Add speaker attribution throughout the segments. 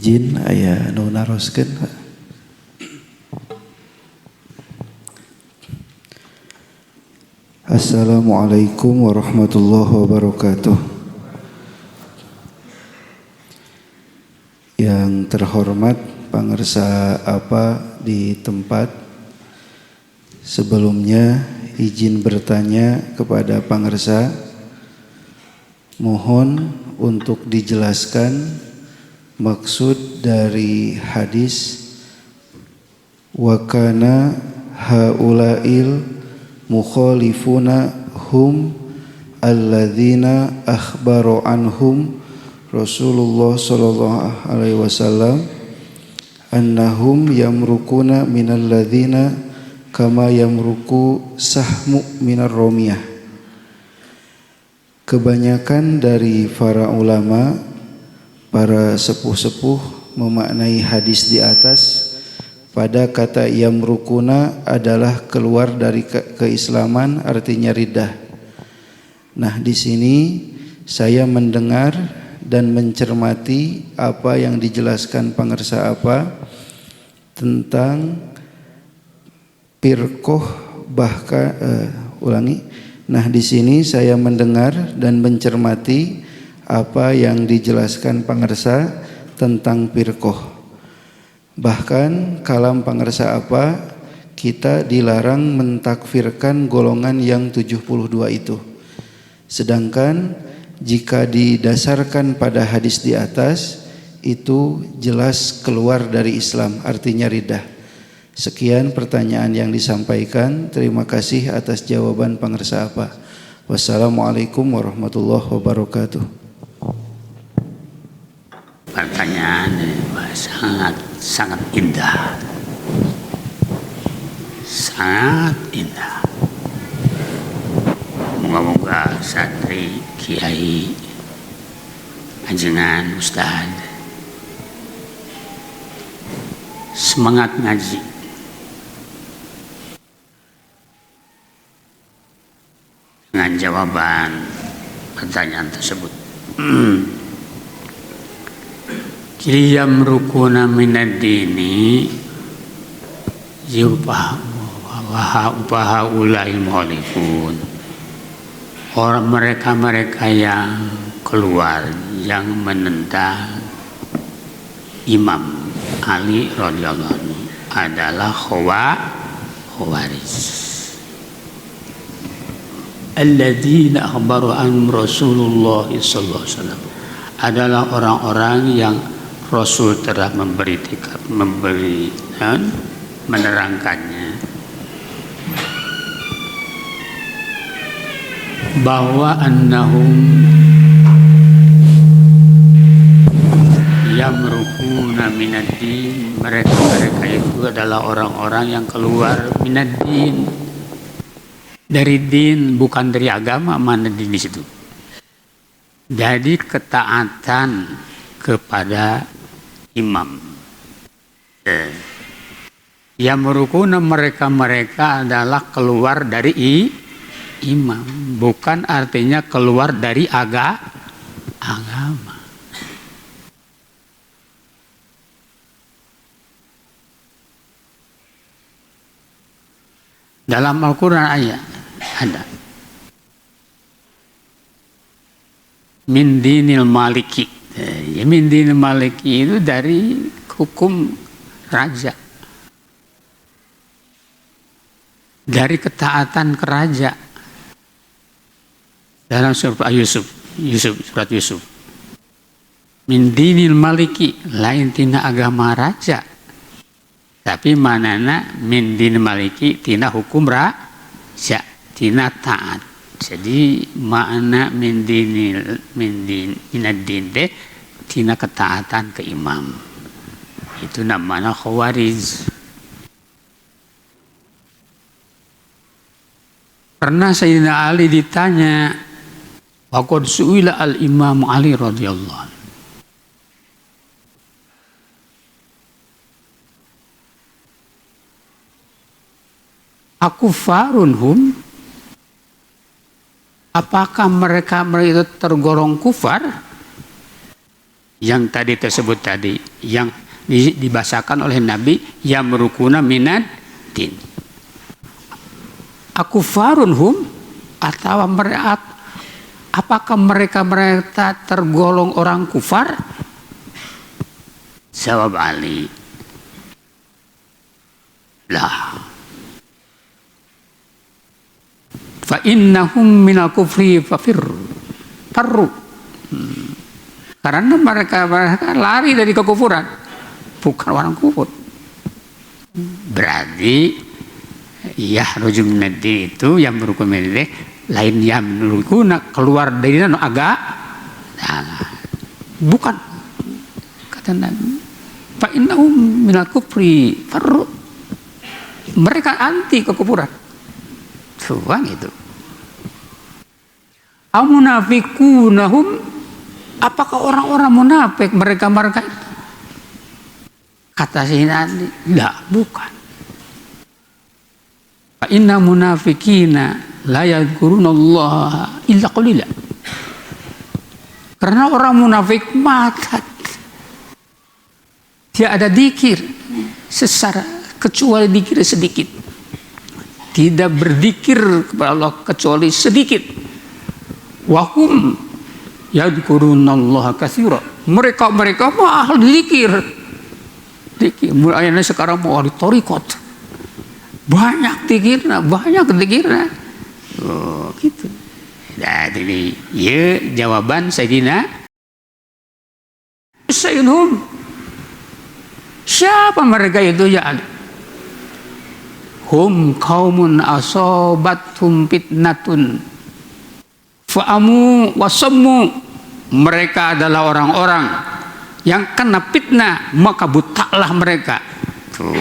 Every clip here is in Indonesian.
Speaker 1: izin aya nu naroskeun. Assalamualaikum warahmatullahi wabarakatuh. Yang terhormat pangarsa apa di tempat, sebelumnya izin bertanya kepada pangarsa, mohon untuk dijelaskan maksud dari hadis wa kana haula'il mukhalifuna hum alladzina akhbaru anhum Rasulullah sallallahu alaihi wasallam annahum yamrukuna minal ladzina kama yamruku sahmu minar romiyah. Kebanyakan dari para ulama, para sepuh-sepuh memaknai hadis di atas pada kata yamrukuna adalah keluar dari keislaman, artinya riddah. Nah, di sini saya mendengar dan mencermati apa yang dijelaskan pangarsa apa tentang firqah bahkan Nah, di sini saya mendengar dan mencermati apa yang dijelaskan pangarsa tentang firqah. Bahkan kalam pangarsa apa, kita dilarang mentakfirkan golongan yang 72 itu. Sedangkan jika didasarkan pada hadis di atas, itu jelas keluar dari Islam, artinya riddah. Sekian pertanyaan yang disampaikan. Terima kasih atas jawaban pangarsa apa. Wassalamualaikum warahmatullahi wabarakatuh.
Speaker 2: Pertanyaan sangat indah, sangat indah. Moga-moga santri, kiai, ajengan, ustad semangat ngaji. Dengan jawaban pertanyaan tersebut. Jadi yamrukuna minad dini upaha ulai muhalifun. Orang mereka yang keluar, yang menentang Imam Ali radhiyallahu anhu adalah khawarij. Alladzina akhbaru an Rasulullah sallallahu alaihi wasallam adalah orang-orang yang Rasul telah menerangkannya bahwa annahum yamrukuna minad-din, mereka itu adalah orang-orang yang keluar minad-din, dari din, bukan dari agama. Mana din di situ? Jadi ketaatan kepada imam. Yamrukuna mereka adalah keluar dari imam, bukan artinya keluar dari agama. Dalam Al-Quran ayat ada min dinil maliki. Min dinil maliki itu dari hukum raja, dari ketaatan ke raja. Dalam surat Yusuf, min dinil maliki, lain tina agama raja, tapi manana min dinil maliki tina hukum raja, tina taat. Jadi makna min din deh tina ketaatan ke imam. Itu namanya khawarij. Pernah Sayyidina Ali ditanya, waqad su'ila al-Imam Ali radhiyallahu anhu, akufarun hum, apakah mereka itu tergolong kufar? Yang tadi tersebut tadi, yang dibahasakan oleh Nabi yamrukuna minad din. Akufarun hum, atau mereka, apakah mereka tergolong orang kufar? Jawab Ali, lah, fa innahum minal kufri farru. Karena mereka lari dari kekufuran, bukan orang kufur. Berarti yakhruju minad din itu yang berhukum ini lain yang menurutku keluar dari agak, bukan, kata Nabi. Fa innahum minal kufri farru. Mereka anti kekufuran. Tuhan itu. Amunafikunahum, apakah orang-orang munafik mereka itu? Kata si Nabi, tidak, bukan. Fa inna munafikina la yadhkurunallaha illa qalila. Karena orang munafik matat, dia ada dzikir secara kecuali dzikir sedikit. Tidak berzikir kepada Allah kecuali sedikit. Wahum yadhkurunallaha katsira. Mereka mah ahli dzikir. Mulanya sekarang mau ahli thariqat. Banyak dzikirna. Oh, gitu. Jadi, ya jawaban Sayyidina Sayyidhum. Siapa mereka itu ya Ali? Hum qaumun asobathum fitnatun fa'amu wasammu. Mereka adalah orang-orang yang kena fitnah, maka butalah mereka. Tuh.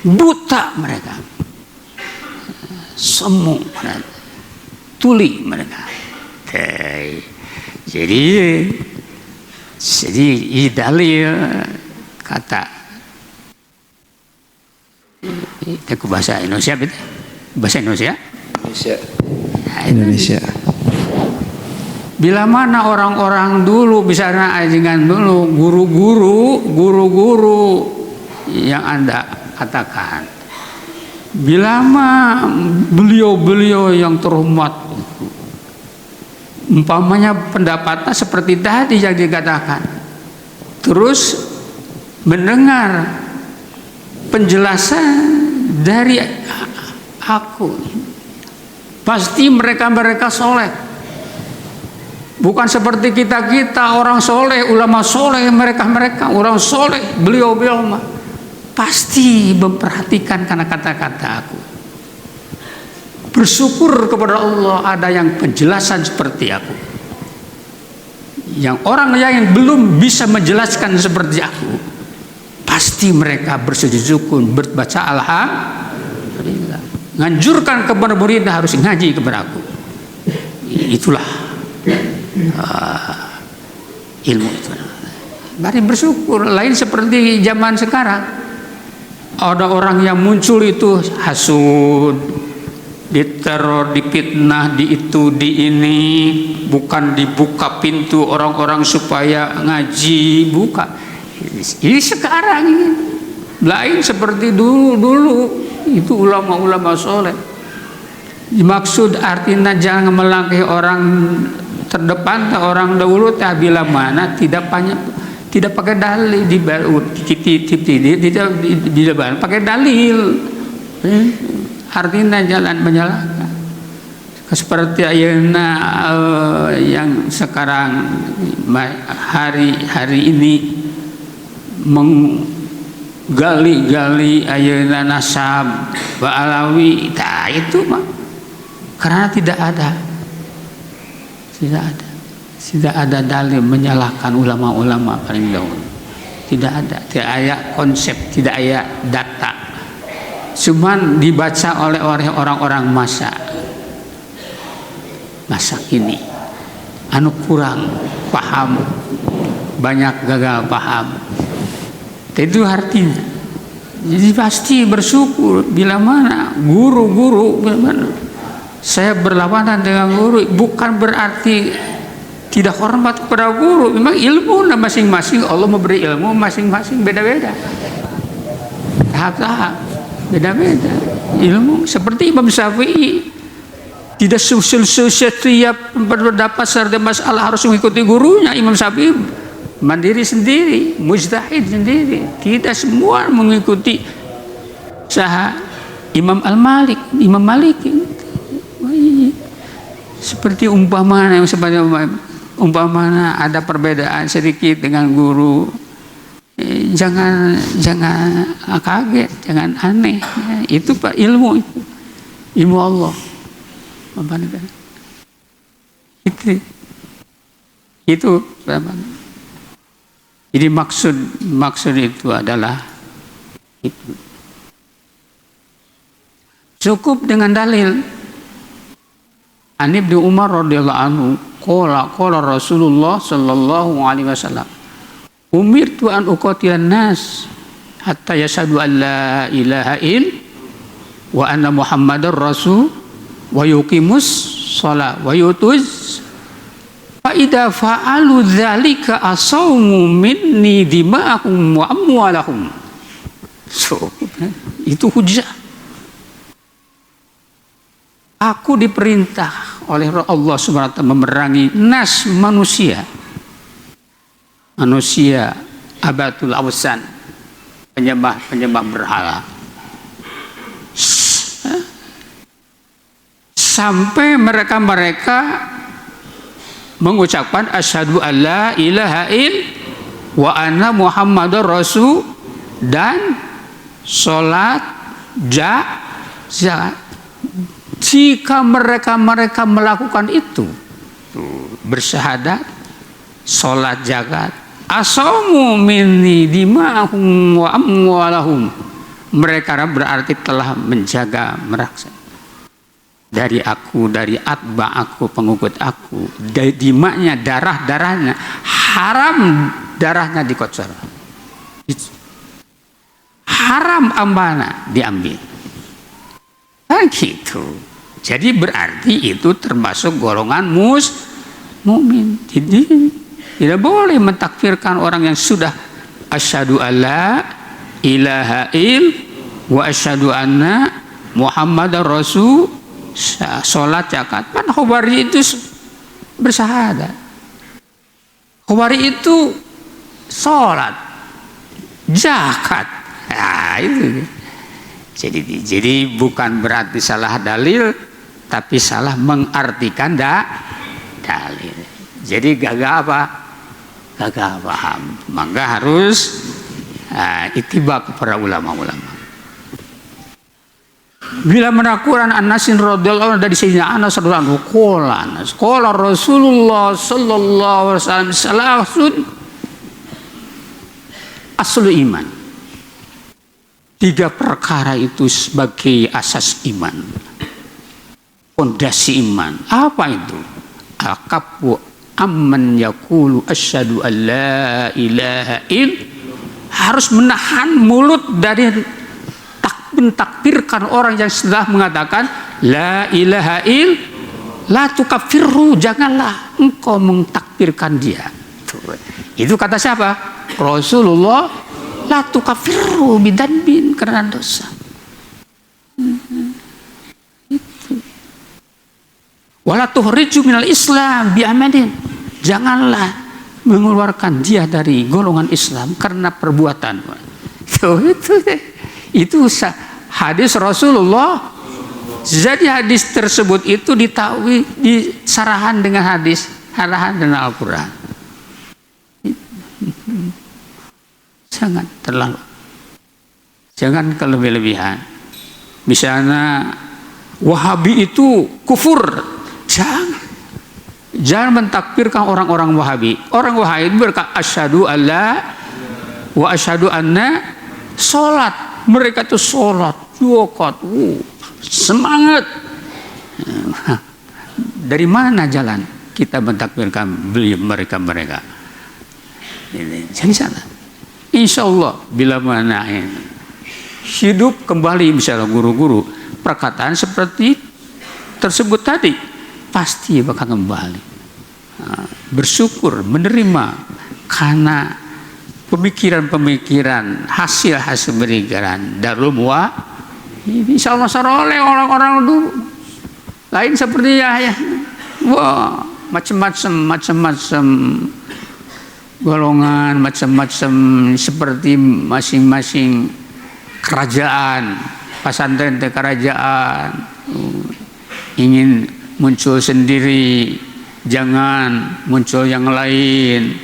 Speaker 2: Buta mereka. Semu, tuli mereka. Jadi dalil kata itu bahasa Indonesia, bahasa Indonesia.
Speaker 1: Indonesia.
Speaker 2: Bila mana orang-orang dulu, misalnya ajengan dulu, guru-guru yang Anda katakan, bila mana beliau-beliau yang terhormat, umpamanya pendapatnya seperti tadi yang dikatakan, terus mendengar penjelasan dari aku, pasti mereka soleh. Bukan seperti kita orang soleh, ulama soleh, mereka orang soleh, beliau mah pasti memperhatikan karena kata-kata aku. Bersyukur kepada Allah ada yang penjelasan seperti aku. Yang orang yang belum bisa menjelaskan seperti aku, pasti mereka bersujud syukur, berbaca alhamdulillah. Nganjurkan kepada murid harus ngaji kepada aku. Itulah ilmu itu. Mari bersyukur. Lain seperti zaman sekarang, ada orang yang muncul itu hasud, diteror, dipitnah, di itu, di ini, bukan dibuka pintu orang-orang supaya ngaji, buka. Ini sekarang ini lain seperti dulu itu ulama-ulama soleh. Maksud artinya jangan melangkahi orang terdepan, orang dahulu, bila mana tidak pakai dalil di depan, pakai dalil. Artinya jalan menyalahkan. Seperti ayeuna yang sekarang hari ini menggali-gali ayeuna nasab Ba'alawi, itu mah karena tidak ada dalil menyalahkan ulama-ulama paling dahulu. Tidak ada konsep, tidak ada data. Cuman dibaca oleh orang-orang masa kini, anu kurang paham, banyak gagal paham. Itu artinya. Jadi pasti bersyukur bila mana guru-guru, bila mana saya berlawanan dengan guru, bukan berarti tidak hormat kepada guru. Memang ilmu masing-masing, Allah memberi ilmu masing-masing beda-beda, tahap-tahap beda-beda ilmu. Seperti Imam Syafi'i, tidak setiap pendapat serta masalah harus mengikuti gurunya. Imam Syafi'i mandiri sendiri, mujtahid sendiri, tidak semua mengikuti Imam Al-Malik, Imam Malik. Seperti umpamanya ada perbedaan sedikit dengan guru, jangan kaget, jangan aneh. Itu Pak, ilmu Allah. Itu jadi maksud itu adalah itu. Cukup dengan dalil. An Ibnu Umar radhiyallahu anhu qala Rasulullah sallallahu alaihi wasallam, umirtu an uqatilan nas hatta yashhadu an la ilaha il wa anna muhammadar rasul wa yuqimus shalah wa yutuz fa idza fa'alu dzalika asawmu minni dima'ahum wa amwalahum. Itu hujjah. Aku diperintah oleh Allah Subhanahu wa taala memerangi nas manusia abatul awsan, penyembah berhala, sampai mereka mengucapkan asyhadu alla ilaha il wa anna muhammadar rasul dan salat zakat. Jika mereka melakukan itu, bersyahadat, sholat, zakat, asamu minni dima'ahum wa amwalahum, mereka berarti telah menjaga meraksa dari aku, dari atba aku, pengikut aku, dari dimanya, darahnya haram, darahnya dikocor, haram ambana diambil, gitu. Jadi berarti itu termasuk golongan mukmin. Jadi tidak boleh mentakfirkan orang yang sudah asyhadu alla ilaha il wa asyhadu anna muhammadar rasul, salat, zakat. Kan Khawari itu bersyahadat. Khawari itu salat, zakat. Nah, itu. Jadi bukan berarti salah dalil, tapi salah mengartikan dalil. Jadi gagal paham. Maka harus ittiba kepada ulama-ulama. Bila menakuran Anasin radhiyallahu anhu dari Sayyidina Anas radhiyallahu anhu, qala Rasulullah sallallahu alaihi wasallam salasun aslu iman. 3 perkara itu sebagai asas iman, fondasi iman. Apa itu? Al-kafu amman yaqulu asyhadu an la ilaha il, harus menahan mulut dari mentakbirkan orang yang sudah mengatakan la ilaha il, la tukafirhu, janganlah engkau mentakbirkan dia. Itu kata siapa? Rasulullah. La tukafirhu bidanbin, karena dosa. Itu. Wala tuhriju minal Islam bi'amadin, janganlah mengeluarkan dia dari golongan Islam karena perbuatan. Itu hadis Rasulullah. Jadi hadis tersebut itu disarahan dengan hadis, arahan dengan Al-Quran. Sangat terlalu, jangan kelebih-lebihan. Misalnya Wahabi itu kufur, jangan mentakfirkan orang-orang Wahabi. Orang Wahabi berkata asyhadu alla wa asyhadu anna, sholat, mereka itu sholat 2 rakaat, semangat. Dari mana jalan kita mentakfirkan mereka? Jadi sana. Insya Allah bila mana hidup kembali misalnya guru-guru, perkataan seperti tersebut tadi pasti bakal kembali. bersyukur, menerima karena pemikiran-pemikiran, hasil-hasil pemikiran dalam ini insya Allah oleh orang-orang dulu. Lain seperti ya, wah macam-macam golongan, macam-macam seperti masing-masing kerajaan, pesantren kerajaan ingin muncul sendiri, jangan muncul yang lain,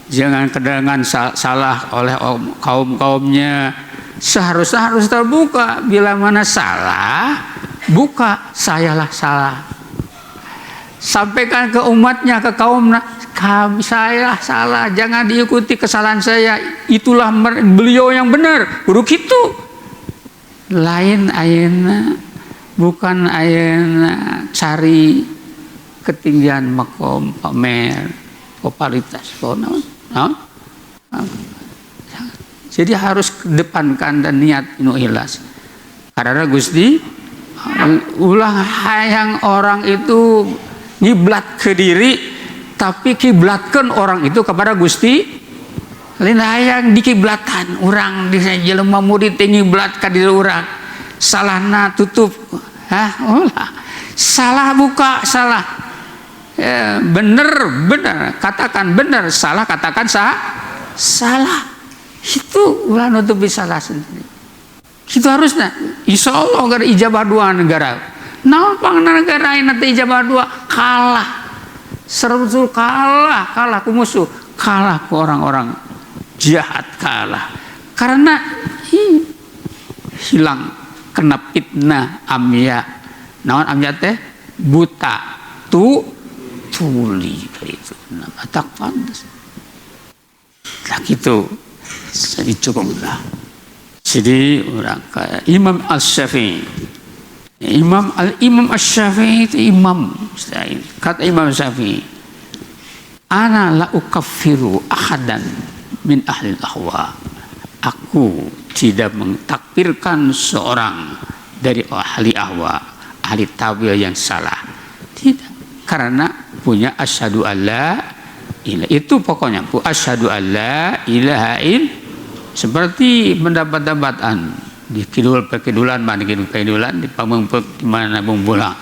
Speaker 2: jangan kedengaran salah oleh kaum-kaumnya. Seharusnya harus terbuka, bila mana salah buka, sayalah salah, sampaikan ke umatnya, ke kaumnya, saya salah, jangan diikuti kesalahan saya, itulah beliau yang benar, buruk itu. Lain ayeuna, bukan ayeuna cari ketinggian makom, pamer, popularitas, jadi harus kedepankan dan niat inu ikhlas. Karena Gusti ulah hayang orang itu ngiblat ke diri, tapi kiblatkan orang itu kepada Gusti. Lain hayang dikiblatkan orang di jelema murid ngiblat ka diri orang. Salahna tutup. Ulah. Salah buka, salah. Benar, katakan benar, salah katakan salah. Itu ulah nutupi salah sendiri. Itu harusnya. Insya Allah gara ijabah dua negara. Nampang negara ini nanti ijabah dua kalah. Serusul kalah ku musuh, kalah ku orang-orang jahat, kalah. Karena hilang kena fitnah amya. Naon amya teh buta tuli gitu. Nah, tak pantas. Lah gitu. Jadi cukuplah. Jadi orang kaya Imam Asy-Syafi'i, Imam Asy-Syafi'i itu imam. Kata Imam Syafi'i, ana la ukaffiru ahadan min ahli ahwa. Aku tidak mentakfirkan seorang dari ahli ahwa, ahli tawil yang salah. Tidak, karena punya asyhadu alla ilaha. Itu pokoknya bu asyhadu alla ilaha illallah. Seperti pendapat-pendapatan di kedulan di pamengpek di mana bumbulang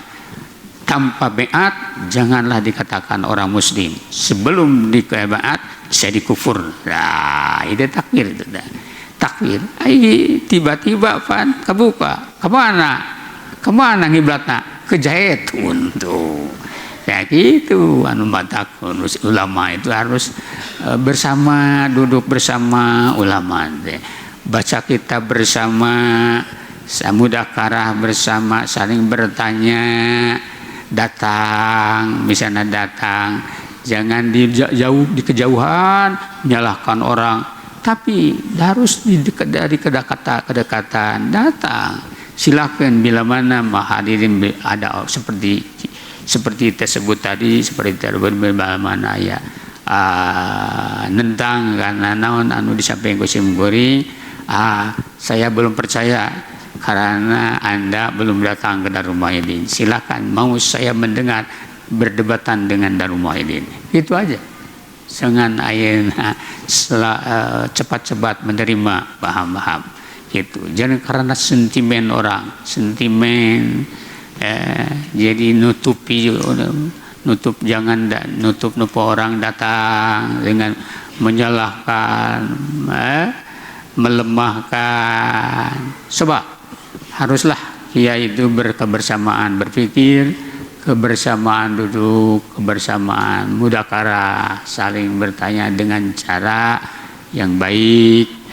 Speaker 2: tanpa beat, janganlah dikatakan orang muslim. Sebelum dikebaat saya dikufur. Nah, itu takfir itu dah. Takfir. Tiba-tiba pan kebuka. Kemana ngiblatna? Ke Zaitun tuh. Ya gitu, anu batakun ulama itu harus bersama, duduk bersama ulama, baca kitab bersama, mudakarah bersama, saling bertanya, datang, misalnya datang, jangan di kejauhan menyalahkan orang, tapi harus dari kedekatan datang. Silakan bila mana hadirin ada seperti tersebut tadi, seperti mana ya nentang karena naon anu disampaikan ku Simgori, saya belum percaya karena Anda belum datang ke Darul Muhyiddin. Silakan, mau saya mendengar berdebatan dengan Darul Muhyiddin. Itu aja. Jangan ayeuna cepat-cepat menerima paham-paham gitu. Jangan karena sentimen orang, jadi nutup jangan nutup orang datang dengan menyalahkan, melemahkan. Sebab haruslah kiai itu berkebersamaan berpikir, kebersamaan duduk, kebersamaan mudakarah, saling bertanya dengan cara yang baik,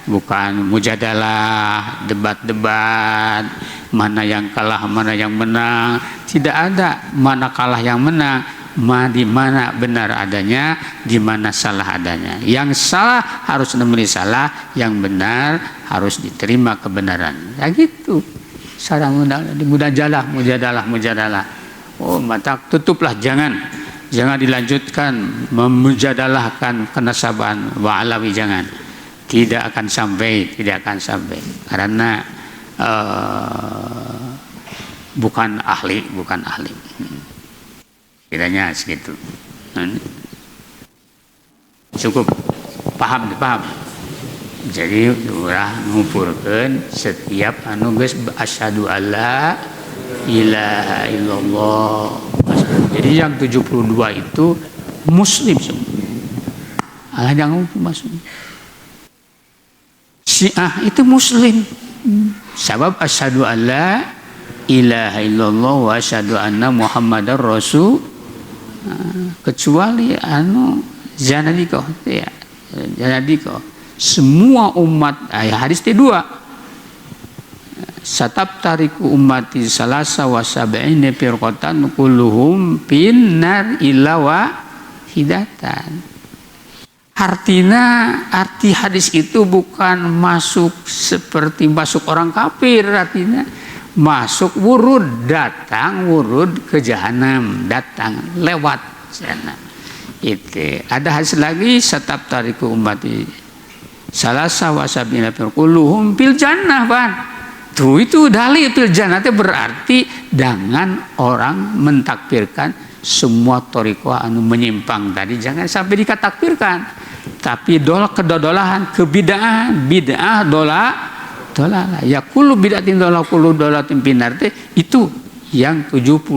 Speaker 2: bukan mujadalah, debat-debat, mana yang kalah, mana yang menang. Tidak ada mana kalah yang menang, di mana benar adanya, di mana salah adanya. Yang salah harus menemui salah, yang benar harus diterima kebenaran. Ya gitu. Sarang mujadalah. Oh, mata tutuplah, jangan dilanjutkan memujadalahkan kenasaban wa alawi, jangan. Tidak akan sampai karena bukan ahli. Kiranya segitu. Cukup paham. Jadi urang ngumpulkeun setiap anu geus asyhadu alla ilaha illallah. Jadi yang 72 itu muslim semua. Allah jangan masuk. Syiah itu muslim. Sebab asyhadu alla ilaha illallah wa asyhadu anna muhammadar rasul. Kecuali anu zanadikoh ya. Zanadikoh. Semua umat hadis T2 satab tariku ummati salasa wa sab'ina firqatan kulluhum finnar illa wahidatan. Arti hadis itu bukan masuk seperti masuk orang kafir, artinya masuk wurud, datang wurud ke jahanam, datang lewat sana. Itu ada hadis lagi satab tariku ummati salasa wasabina kulluhum fil jannah ban. Tuh itu dalil fil jannah itu berarti dengan orang mentakbirkan semua thariqah anu menyimpang tadi jangan sampai dikatakbirkan. Tapi kedodolahan, kebid'ahan, bid'ah dolalah. Ya kullu bid'atin dolalah kullu dolatin pinar itu yang 72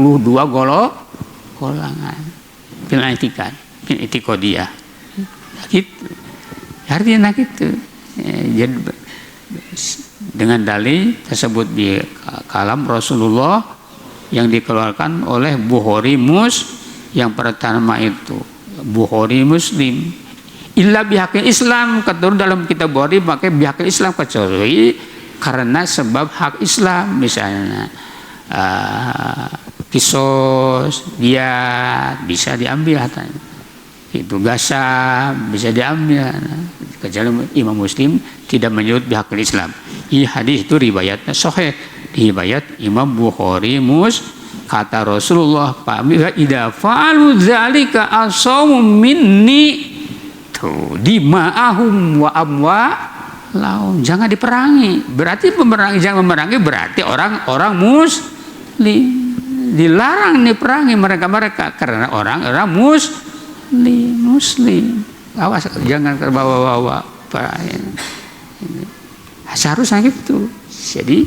Speaker 2: golongan. Fil i'tiqadiyah. Gitu. Artinya gitu. Jadi dengan dalil tersebut di kalam Rasulullah yang dikeluarkan oleh Bukhari yang pertama itu Bukhari Muslim. Illa bihaqil Islam, ketur dalam kitab Bukhari pakai bihaqil Islam kecuali karena sebab hak Islam, misalnya kisos dia bisa diambil hatanya. Itu gasa bisa diambil, kecuali Imam Muslim tidak menyebut bihaqil Islam. Ini hadis itu riwayatnya sahih, riwayat Imam Bukhari kata Rasulullah idza fa'alu dzalika asamu minni tuh dima'ahum wa amwalahum, jangan diperangi. Berarti jangan memerangi berarti orang muslim dilarang diperangi mereka karena orang muslim. Awas jangan terbawa-bawa. Seharusnya gitu. Jadi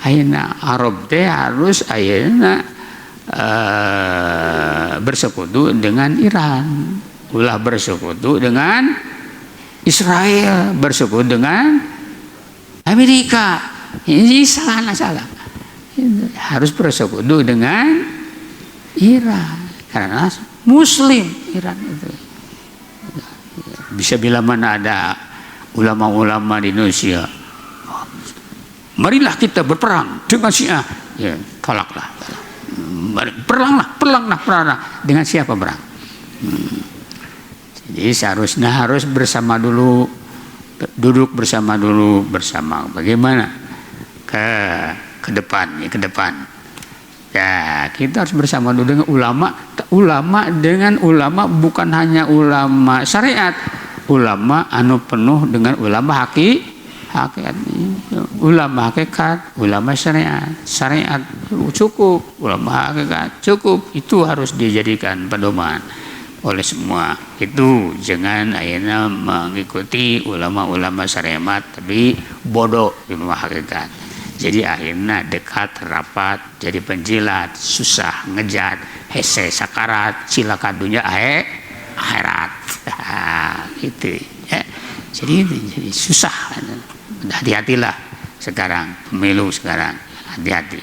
Speaker 2: ayeuna Arab teh harus ayeuna bersekutu dengan Iran, ulah bersekutu dengan Israel, bersekutu dengan Amerika. Ini salah. Harus bersekutu dengan Iran karena Muslim Iran itu. Bisa bila mana ada ulama-ulama di Indonesia, marilah kita berperang dengan Syiah. Ya, tolaklah. Peranglah. Dengan siapa perang? Jadi seharusnya harus bersama dulu, duduk bersama dulu bagaimana ke depan. Ya, kita harus bersama dulu dengan ulama bukan hanya ulama syariat, ulama anu penuh dengan ulama hakikat, ulama hakikat, ulama syariat cukup, ulama hakikat cukup, itu harus dijadikan pedoman oleh semua. Itu jangan akhirnya mengikuti ulama-ulama syariat tapi bodoh ulama hakikat. Jadi akhirnya dekat rapat jadi penjilat, susah ngejat, hese sakarat, cilaka dunia akhirat. Itu ya. Jadi susah. Hati-hatilah sekarang pemilu sekarang, hati-hati.